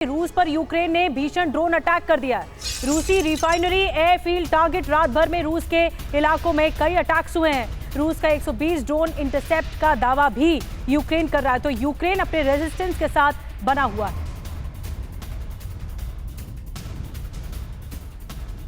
रूस पर यूक्रेन ने भीषण ड्रोन अटैक कर दिया है। रूसी रिफाइनरी, एयरफील्ड टारगेट, रात भर में रूस के इलाकों में कई अटैक्स हुए हैं। रूस का 120 ड्रोन इंटरसेप्ट का दावा भी यूक्रेन कर रहा है, तो यूक्रेन अपने रेजिस्टेंस के साथ बना हुआ है।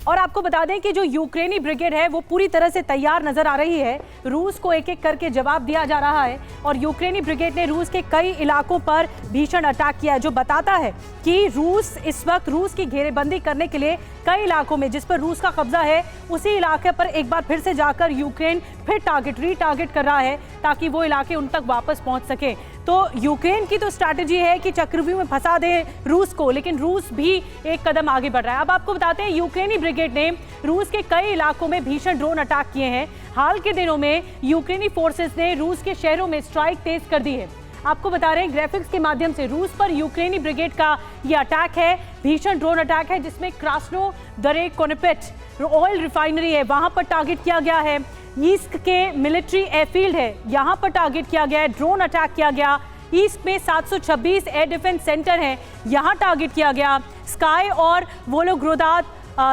और आपको बता दें कि जो यूक्रेनी ब्रिगेड है वो पूरी तरह से तैयार नजर आ रही है। रूस को एक एक करके जवाब दिया जा रहा है और यूक्रेनी ब्रिगेड ने रूस के कई इलाकों पर भीषण अटैक किया है, जो बताता है कि रूस इस वक्त रूस की घेरेबंदी करने के लिए कई इलाकों में जिस पर रूस का कब्जा है उसी इलाके पर एक बार फिर से जाकर यूक्रेन फिर रीटारगेट कर रहा है ताकि वो इलाके उन तक वापस पहुंच सके। तो यूक्रेन की तो स्ट्रैटेजी है कि चक्रव्यूह में फंसा दे रूस को, लेकिन रूस भी एक कदम आगे बढ़ रहा है। अब आपको बताते हैं यूक्रेनी ब्रिगेड ने रूस के कई इलाकों में भीषण ड्रोन अटैक किए हैं। हाल के दिनों में यूक्रेनी फोर्सेस ने रूस के शहरों में स्ट्राइक तेज कर दी है। आपको बता रहे हैं ग्राफिक्स के माध्यम से रूस पर यूक्रेनी ब्रिगेड का यह अटैक है, भीषण ड्रोन अटैक है, जिसमें क्रास्नोदरेकोनेपेट ऑयल रिफाइनरी है, वहां पर टारगेट किया गया है। ईस्ट के मिलिट्री एयरफील्ड है, यहां पर टारगेट किया गया है, ड्रोन अटैक किया गया। ईस्ट में 726 एयर डिफेंस सेंटर है, यहां टारगेट किया गया। स्काई और वोलोग्रोदात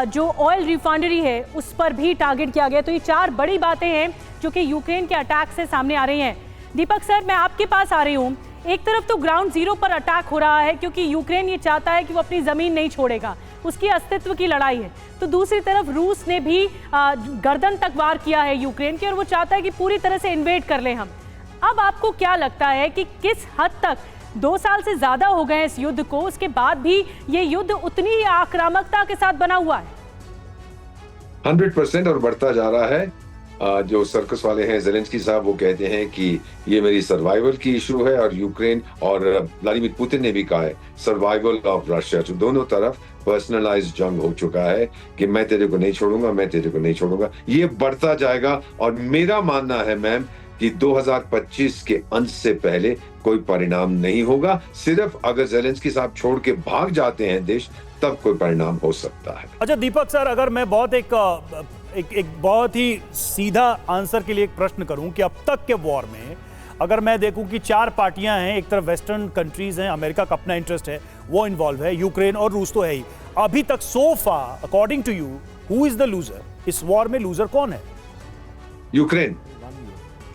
जो ऑयल रिफाइनरी है उस पर भी टारगेट किया गया। तो ये चार बड़ी बातें हैं जो कि यूक्रेन के अटैक से सामने आ रही हैं। दीपक सर, मैं आपके पास आ रही हूँ। एक तरफ तो ग्राउंड जीरो पर अटैक हो रहा है क्योंकि यूक्रेन ये चाहता है कि वो अपनी जमीन नहीं छोड़ेगा, उसकी अस्तित्व की लड़ाई है। तो दूसरी तरफ रूस ने भी गर्दन तक वार किया है यूक्रेन की और वो चाहता है कि पूरी तरह से इन्वेड कर लें हम। अब आपको क्या लगता है कि किस हद तक 2 साल से ज्यादा हो गए इस युद्ध को, उसके बाद भी ये युद्ध उतनी ही आक्रामकता के साथ बना हुआ है? 100% और बढ़ता जा रहा है। जो सर्कस वाले हैं ज़ेलेंस्की साहब, वो कहते हैं कि ये मेरी सर्वाइवल की इशू है, और यूक्रेन और व्लादिमीर पुतिन ने भी कहा है सर्वाइवल ऑफ रशिया। तो दोनों तरफ पर्सनलाइज्ड जंग हो चुका है कि मैं तेरे को नहीं छोड़ूंगा, मैं तेरे को नहीं छोड़ूंगा। ये बढ़ता जाएगा और मेरा मानना है मैम कि 2025 के अंत से पहले कोई परिणाम नहीं होगा। सिर्फ अगर ज़ेलेंस्की साहब छोड़ के भाग जाते हैं देश, तब कोई परिणाम हो सकता है। अच्छा दीपक सर, अगर मैं एक बहुत ही सीधा आंसर के लिए एक प्रश्न करूं कि अब तक के वॉर में अगर मैं देखूं कि 4 पार्टियां हैं, एक तरफ वेस्टर्न कंट्रीज हैं, अमेरिका का अपना इंटरेस्ट है, वो इन्वॉल्व है, यूक्रेन और रूस तो है ही। अभी तक so far according to you who is the loser? इस वॉर में लूजर कौन है? यूक्रेन।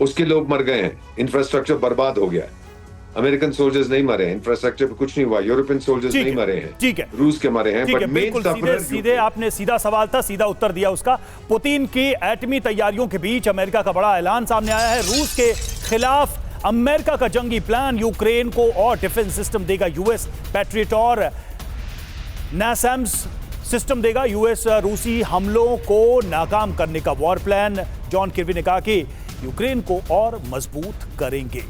उसके लोग मर गए हैं, इंफ्रास्ट्रक्चर बर्बाद हो गया है। अमेरिकन सोल्जर्स नहीं मरे हैं, इंफ्रास्ट्रक्चर पे कुछ नहीं हुआ, यूरोपियन सोल्जर्स नहीं मरे हैं, ठीक है, रूस के मरे हैं। ठीक है, बिल्कुल सीधे आपने सीधा सवाल था, सीधा उत्तर दिया उसका। पुतिन की एटमी तैयारियों के बीच अमेरिका का बड़ा ऐलान सामने आया है। रूस के खिलाफ अमेरिका का जंगी प्लान, यूक्रेन को और डिफेंस सिस्टम देगा यूएस, पैट्रियट और नासैम्स सिस्टम देगा यूएस। रूसी हमलों को नाकाम करने का वॉर प्लान। जॉन किर्बी ने कहा कि यूक्रेन को और मजबूत करेंगे।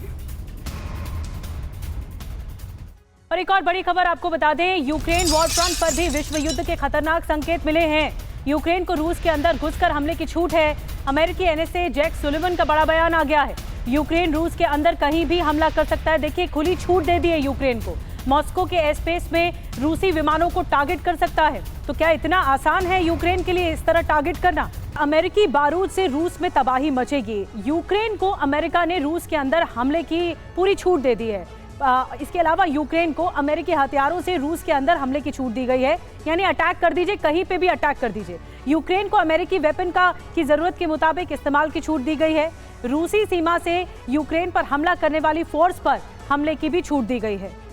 और एक और बड़ी खबर आपको बता दें, यूक्रेन वॉर फ्रंट पर भी विश्व युद्ध के खतरनाक संकेत मिले हैं। यूक्रेन को रूस के अंदर घुसकर हमले की छूट है। अमेरिकी एनएसए जैक सुलिवन का बड़ा बयान आ गया है। यूक्रेन रूस के अंदर कहीं भी हमला कर सकता है। देखिए, खुली छूट दे दी है यूक्रेन को। मॉस्को के एयर स्पेस में रूसी विमानों को टारगेट कर सकता है। तो क्या इतना आसान है यूक्रेन के लिए इस तरह टारगेट करना? अमेरिकी बारूद से रूस में तबाही मचेगी। यूक्रेन को अमेरिका ने रूस के अंदर हमले की पूरी छूट दे दी है। इसके अलावा यूक्रेन को अमेरिकी हथियारों से रूस के अंदर हमले की छूट दी गई है, यानी अटैक कर दीजिए, कहीं पे भी अटैक कर दीजिए। यूक्रेन को अमेरिकी वेपन की जरूरत के मुताबिक इस्तेमाल की छूट दी गई है। रूसी सीमा से यूक्रेन पर हमला करने वाली फोर्स पर हमले की भी छूट दी गई है।